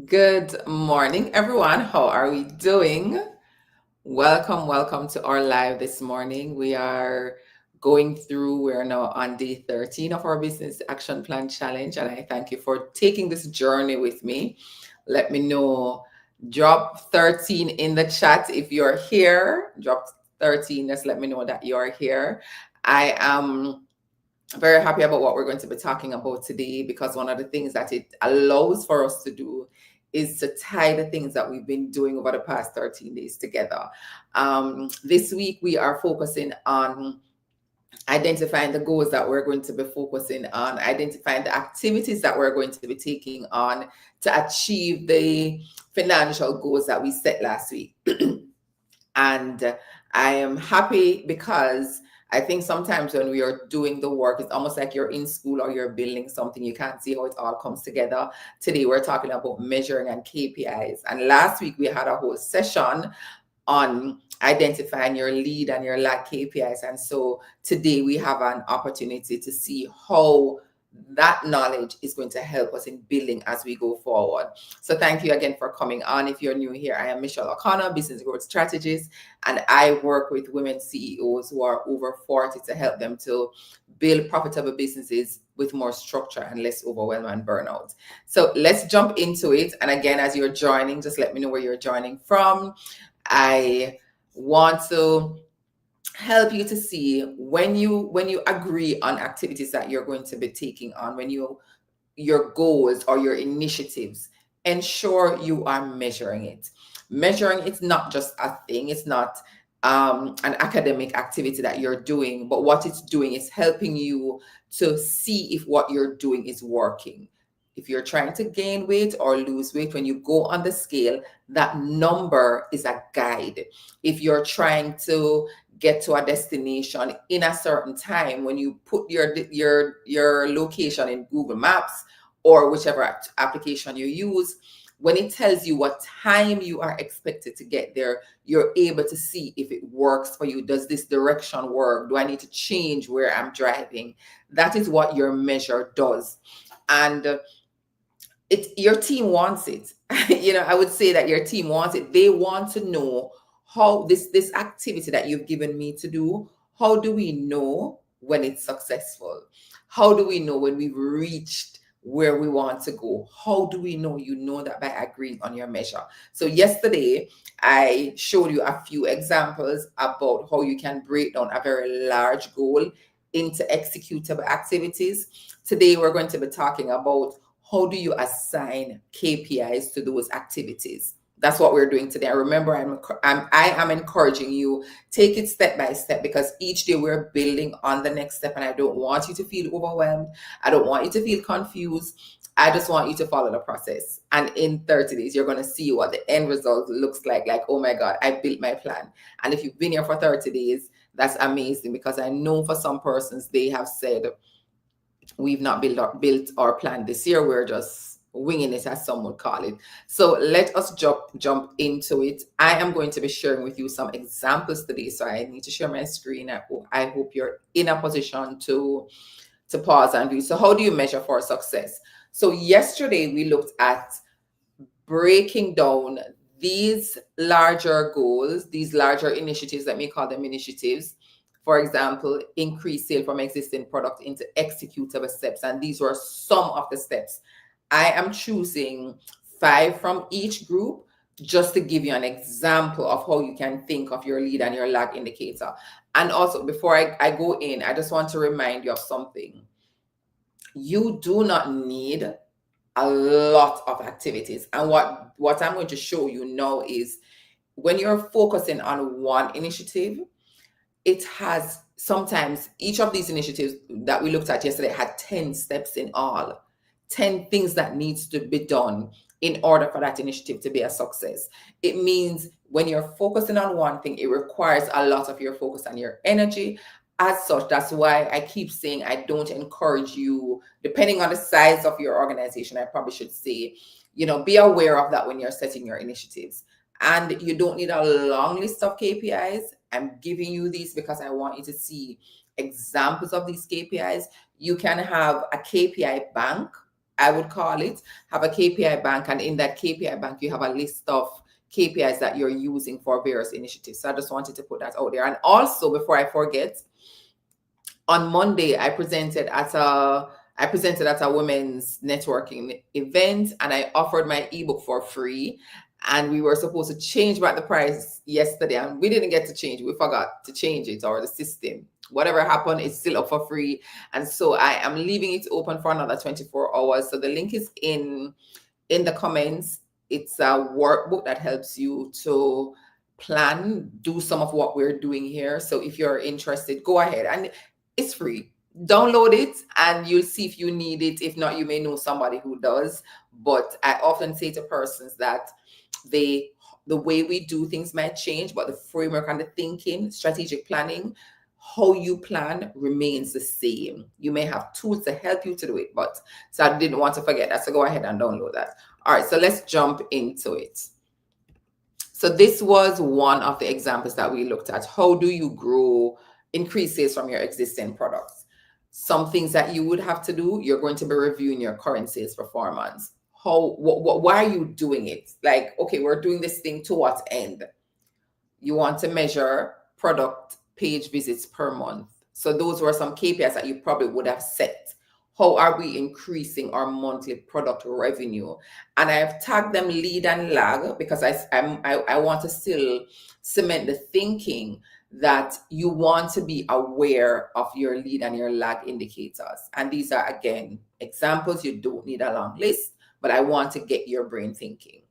Good morning, everyone. How are we doing? Welcome to our live this morning. We're now on day 13 of our Business Action Plan Challenge, and I thank you for taking this journey with me. Let me know, drop 13 in the chat if you're here. Drop 13, just let me know that you're here. I am very happy about what we're going to be talking about today because one of the things that it allows for us to do is to tie the things that we've been doing over the past 13 days together. This week, we are focusing on identifying the goals that we're going to be focusing on, identifying the activities that we're going to be taking on to achieve the financial goals that we set last week. And I am happy because I think sometimes when we are doing the work, it's almost like you're in school or you're building something. You can't see how it all comes together. Today, we're talking about measuring and KPIs. And last week, we had a whole session on identifying your lead and your lag KPIs. And so today, we have an opportunity to see how that knowledge is going to help us in building as we go forward. So thank you again for coming on. If you're new here, I am Michelle O'Connor, business growth strategist, and I work with women CEOs who are over 40 to help them to build profitable businesses with more structure and less overwhelm and burnout. So let's jump into it. And again, as you're joining, just let me know where you're joining from. I want to help you to see when you agree on activities that you're going to be taking on, when your goals or your initiatives, ensure you are measuring it. Measuring it's not just a thing, it's not an academic activity that you're doing, but what it's doing is helping you to see if what you're doing is working. If you're trying to gain weight or lose weight, when you go on the scale, that number is a guide. If you're trying to get to a destination in a certain time, when you put your location in Google Maps or whichever application you use, when it tells you what time you are expected to get there, you're able to see if it works for you. Does this direction work? Do I need to change where I'm driving? That is what your measure does. And your team wants it. I would say that your team wants it. They want to know how this activity that you've given me to do, how do we know when it's successful? How do we know when we've reached where we want to go? How do we know? You know that by agreeing on your measure. So yesterday, I showed you a few examples about how you can break down a very large goal into executable activities. Today, we're going to be talking about how do you assign KPIs to those activities. That's what we're doing today. Remember, I am encouraging you, take it step by step, because each day we're building on the next step, and I don't want you to feel overwhelmed. I don't want you to feel confused. I just want you to follow the process. And in 30 days, you're going to see what the end result looks like. Like, oh my God, I built my plan. And if you've been here for 30 days, that's amazing, because I know for some persons, they have said, we've not built our plan this year. We're just winging it, as some would call it. So let us jump into it. I am going to be sharing with you some examples today. So I need to share my screen. I hope you're in a position to pause and view. So how do you measure for success? So yesterday we looked at breaking down these larger goals, these larger initiatives, let me call them initiatives. For example, increase sale from existing product into executable steps. And these were some of the steps. I am choosing 5 from each group just to give you an example of how you can think of your lead and your lag indicator. And also, before I go in, I just want to remind you of something. You do not need a lot of activities. And what I'm going to show you now is when you're focusing on one initiative, it has sometimes each of these initiatives that we looked at yesterday had 10 steps in all, 10 things that needs to be done in order for that initiative to be a success. It means when you're focusing on one thing, it requires a lot of your focus and your energy. As such, that's why I keep saying I don't encourage you, depending on the size of your organization, I probably should say, be aware of that when you're setting your initiatives. And you don't need a long list of KPIs. I'm giving you these because I want you to see examples of these KPIs. You can have a KPI bank I would call it, have a KPI bank. And in that KPI bank, you have a list of KPIs that you're using for various initiatives. So I just wanted to put that out there. And also, before I forget, on Monday, I presented at a women's networking event, and I offered my ebook for free. And we were supposed to change back the price yesterday, and we didn't get to change. We forgot to change it, or the system. Whatever happened, it's still up for free. And so I am leaving it open for another 24 hours. So the link is in the comments. It's a workbook that helps you to plan, do some of what we're doing here. So if you're interested, go ahead, and it's free. Download it and you'll see if you need it. If not, you may know somebody who does. But I often say to persons that the way we do things might change, but the framework and the thinking, strategic planning, how you plan remains the same. You may have tools to help you to do it, but so I didn't want to forget that. So go ahead and download that. All right, so let's jump into it. So this was one of the examples that we looked at. How do you grow, increase sales from your existing products? Some things that you would have to do, you're going to be reviewing your current sales performance. Why are you doing it? Like, okay, we're doing this thing to what end? You want to measure product page visits per month. So those were some KPIs that you probably would have set. How are we increasing our monthly product revenue? And I've tagged them lead and lag because I want to still cement the thinking that you want to be aware of your lead and your lag indicators. And these are, again, examples. You don't need a long list, but I want to get your brain thinking.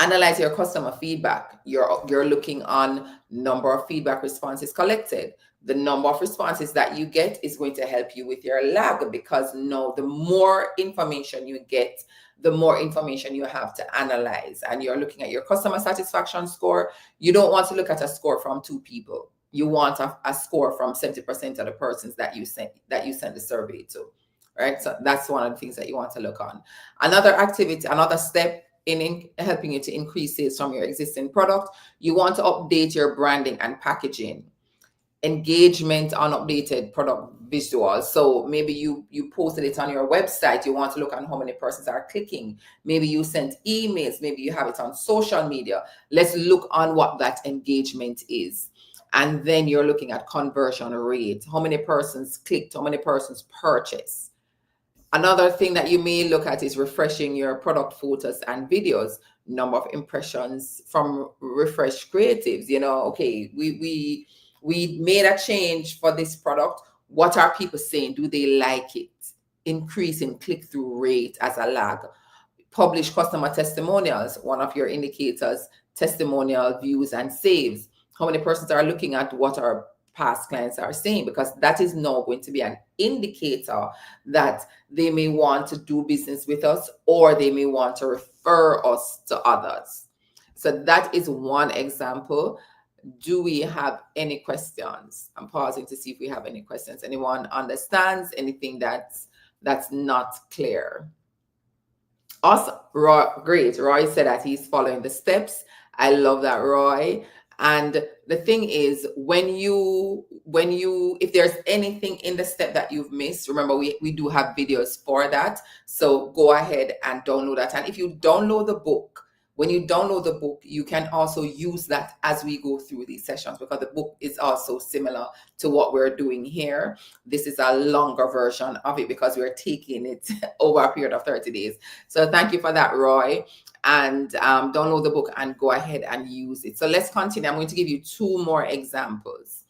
Analyze your customer feedback. You're looking on number of feedback responses collected. The number of responses that you get is going to help you with your lag, because now the more information you get, the more information you have to analyze. And you're looking at your customer satisfaction score. You don't want to look at a score from 2 people. You want a score from 70% of the persons that you send the survey to, right? So that's one of the things that you want to look on. Another activity, another step in helping you to increase sales from your existing product, you want to update your branding and packaging. Engagement on updated product visuals. So maybe you posted it on your website. You want to look on how many persons are clicking. Maybe you sent emails. Maybe you have it on social media. Let's look on what that engagement is. And then you're looking at conversion rate. How many persons clicked? How many persons purchased? Another thing that you may look at is refreshing your product photos and videos. Number of impressions from refreshed creatives. Okay, we made a change for this product. What are people saying? Do they like it? Increase in click-through rate as a lag. Publish customer testimonials. One of your indicators, testimonial views and saves. How many persons are looking at what our past clients are saying? Because that is now going to be an indicator that they may want to do business with us, or they may want to refer us to others. So that is one example. Do we have any questions? I'm pausing to see if we have any questions. Anyone understands anything that's not clear? Awesome. Roy, great. Roy said that he's following the steps. I love that, Roy. And the thing is, if there's anything in the step that you've missed, remember we do have videos for that. So go ahead and download that. And if you download the book, when you download the book, you can also use that as we go through these sessions, because the book is also similar to what we're doing here. This is a longer version of it because we're taking it over a period of 30 days. So thank you for that, Roy. And download the book and go ahead and use it. So let's continue. I'm going to give you 2 more examples.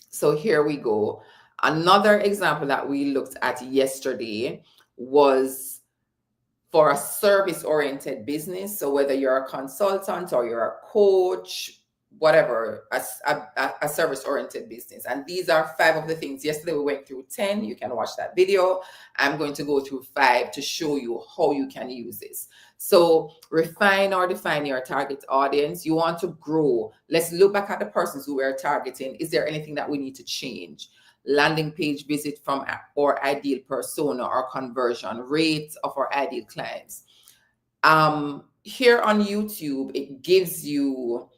So here we go. Another example that we looked at yesterday was for a service-oriented business. So whether you're a consultant or you're a coach, whatever, a service-oriented business. And these are 5 of the things. Yesterday we went through 10. You can watch that video. I'm going to go through 5 to show you how you can use this. So refine or define your target audience. You want to grow. Let's look back at the persons who we're targeting. Is there anything that we need to change? Landing page visit from our ideal persona, or conversion rates of our ideal clients. Here on YouTube, it gives you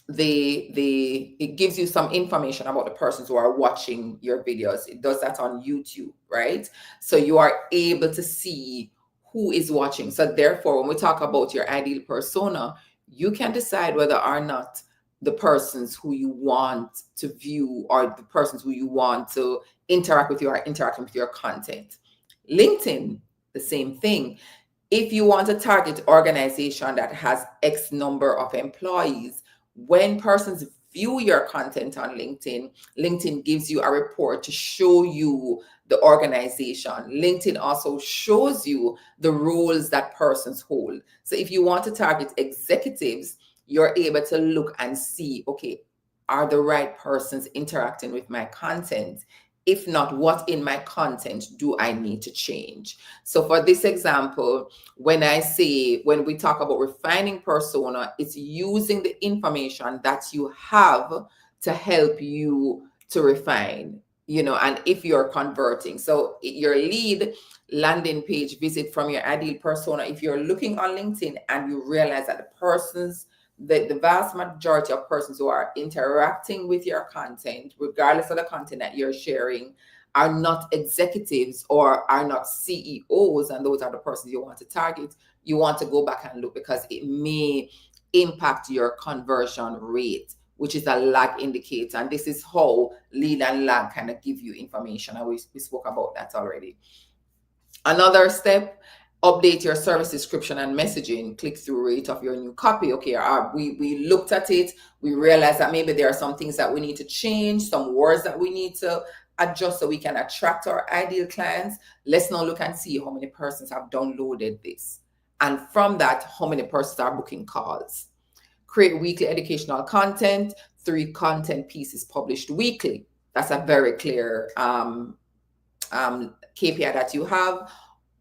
it gives you some information about the persons who are watching your videos. It does that on YouTube, right? So you are able to see who is watching. So therefore, when we talk about your ideal persona, you can decide whether or not the persons who you want to view or the persons who you want to interact with you are interacting with your content. LinkedIn, the same thing. If you want to target organization that has X number of employees, when persons view your content on LinkedIn, LinkedIn gives you a report to show you the organization. LinkedIn also shows you the roles that persons hold. So if you want to target executives, you're able to look and see, okay, are the right persons interacting with my content? If not, what in my content do I need to change? So for this example, when we talk about refining persona, it's using the information that you have to help you to refine, and if you're converting. So your lead landing page visit from your ideal persona, if you're looking on LinkedIn and you realize that the vast majority of persons who are interacting with your content, regardless of the content that you're sharing, are not executives or are not CEOs, and those are the persons you want to target, you want to go back and look, because it may impact your conversion rate, which is a lag indicator. And this is how lead and lag kind of give you information. And we spoke about that already. Another step, update your service description and messaging, click-through rate of your new copy. Okay, we looked at it. We realized that maybe there are some things that we need to change, some words that we need to adjust so we can attract our ideal clients. Let's now look and see how many persons have downloaded this. And from that, how many persons are booking calls. Create weekly educational content, 3 content pieces published weekly. That's a very clear KPI that you have.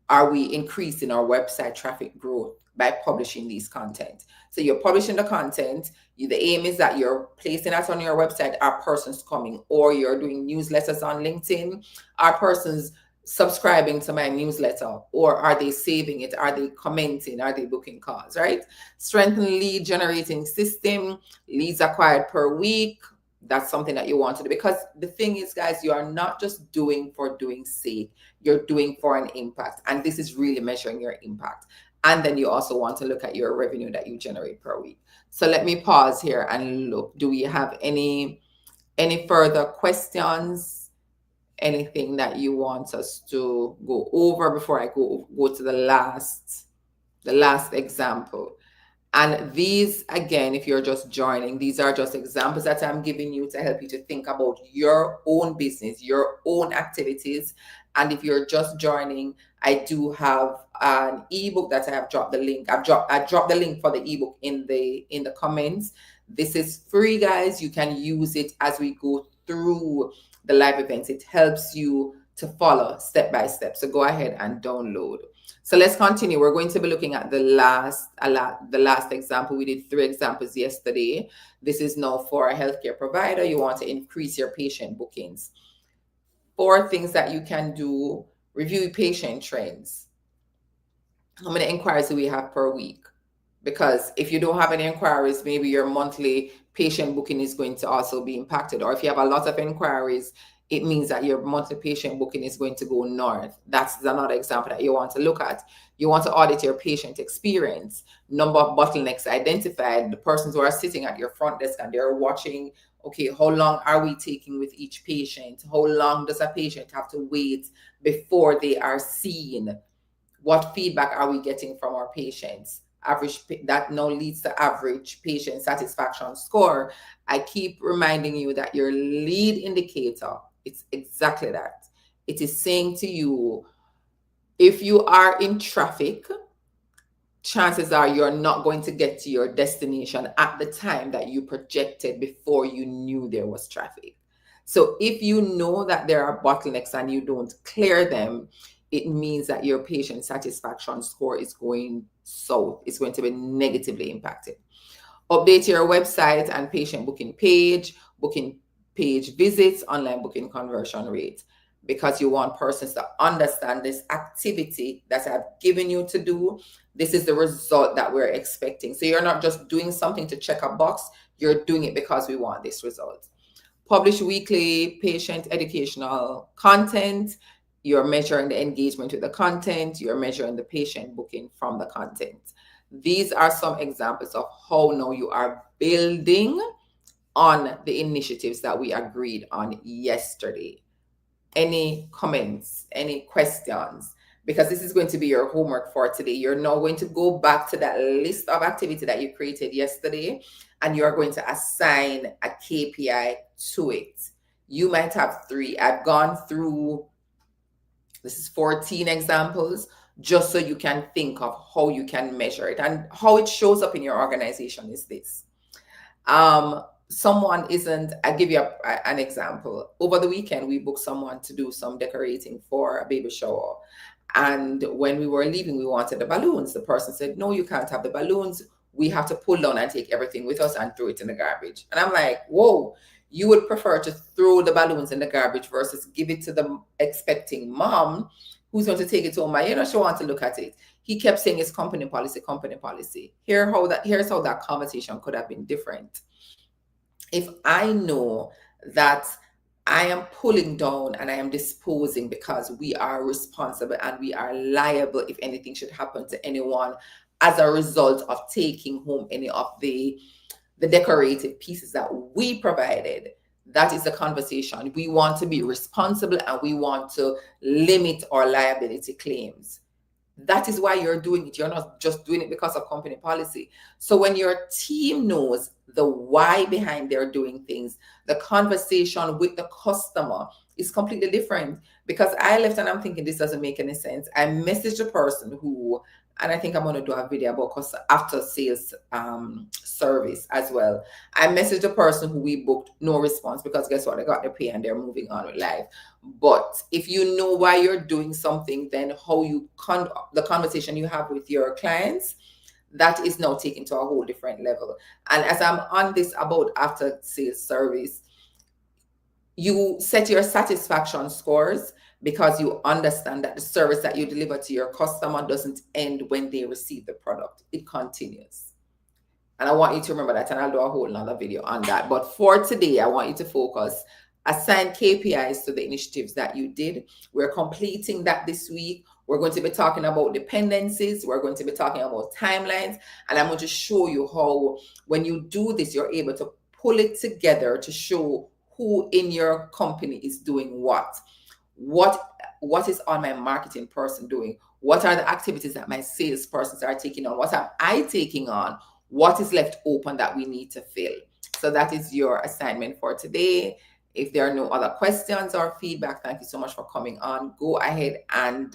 Are we increasing our website traffic growth by publishing these content? So you're publishing the content. The aim is that you're placing that on your website. Are persons coming? Or you're doing newsletters on LinkedIn. Are persons subscribing to my newsletter? Or are they saving it? Are they commenting? Are they booking calls, right? Strengthen lead generating system, leads acquired per week. That's something that you want to do, because the thing is, guys, you are not just doing for doing sake, you're doing for an impact, and this is really measuring your impact. And then you also want to look at your revenue that you generate per week. So let me pause here and look. Do we have any further questions? Anything that you want us to go over before I go to the last example? And these, again, if you're just joining, these are just examples that I'm giving you to help you to think about your own business, your own activities. And if you're just joining, I do have an ebook that I have dropped the link. I dropped the link for the ebook in the comments. This is free, guys. You can use it as we go through the live events. It helps you to follow step by step. So go ahead and download. So let's continue. We're going to be looking at the last example. We did 3 examples yesterday. This is now for a healthcare provider. You want to increase your patient bookings. 4 things that you can do. Review patient trends. How many inquiries do we have per week? Because if you don't have any inquiries, maybe your monthly patient booking is going to also be impacted. Or if you have a lot of inquiries, it means that your monthly patient booking is going to go north. That's another example that you want to look at. You want to audit your patient experience, number of bottlenecks identified, the persons who are sitting at your front desk and they're watching, okay, how long are we taking with each patient? How long does a patient have to wait before they are seen? What feedback are we getting from our patients? That now leads to average patient satisfaction score. I keep reminding you that your lead indicator, it's exactly that. It is saying to you, if you are in traffic, chances are you're not going to get to your destination at the time that you projected before you knew there was traffic. So if you know that there are bottlenecks and you don't clear them, it means that your patient satisfaction score is going south. It's going to be negatively impacted. Update your website and patient booking page visits, online booking conversion rate. because you want persons to understand this activity that I've given you to do. This is the result that we're expecting. So you're not just doing something to check a box, you're doing it because we want this result. Publish weekly patient educational content. You're measuring the engagement with the content. You're measuring the patient booking from the content. These are some examples of how now you are building on the initiatives that we agreed on yesterday. Any comments, any questions? Because this is going to be your homework for today. You're now going to go back to that list of activity that you created yesterday, and you're going to assign a KPI to it. You might have 3. I've gone through, this is 14 examples, just so you can think of how you can measure it. And how it shows up in your organization is this. Someone isn't, I'll give you an example. Over the weekend, we booked someone to do some decorating for a baby shower. And when we were leaving, we wanted the balloons. The person said, no, you can't have the balloons. We have to pull down and take everything with us and throw it in the garbage. And I'm like, whoa, you would prefer to throw the balloons in the garbage versus give it to the expecting mom who's going to take it home. And she wants to look at it. He kept saying it's company policy, company policy. Here's how that conversation could have been different. If I know that I am pulling down and I am disposing because we are responsible and we are liable if anything should happen to anyone as a result of taking home any of the decorative pieces that we provided, that is the conversation. We want to be responsible and we want to limit our liability claims. That is why you're doing it. You're not just doing it because of company policy. So when your team knows the why behind their doing things, the conversation with the customer is completely different. Because I left and I'm thinking this doesn't make any sense. I messaged a person who, and I think I'm going to do a video about after sales service as well. I messaged a person who we booked, no response, because guess what? They got their pay and they're moving on with life. But if you know why you're doing something, then how you the conversation you have with your clients, that is now taken to a whole different level. And as I'm on this about after sales service, you set your satisfaction scores because you understand that the service that you deliver to your customer doesn't end when they receive the product. It continues. And I want you to remember that, and I'll do a whole nother video on that. But for today, I want you to focus, assign KPIs to the initiatives that you did. We're completing that this week. We're going to be talking about dependencies. We're going to be talking about timelines. And I'm going to show you how, when you do this, you're able to pull it together to show who in your company is doing what. What is all my marketing person doing? What are the activities that my sales persons are taking on? What am I taking on? What is left open that we need to fill? So that is your assignment for today. If there are no other questions or feedback, thank you so much for coming on. Go ahead and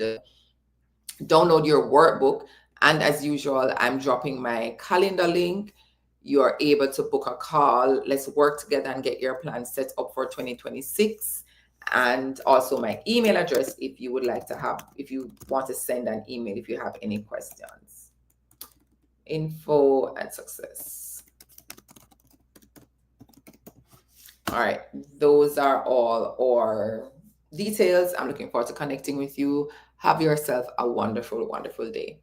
download your workbook. And as usual, I'm dropping my calendar link. You're able to book a call. Let's work together and get your plan set up for 2026. And also my email address if you would like to have, if you want to send an email, if you have any questions. Info and success. All right, those are all our details. I'm looking forward to connecting with you. Have yourself a wonderful, wonderful day.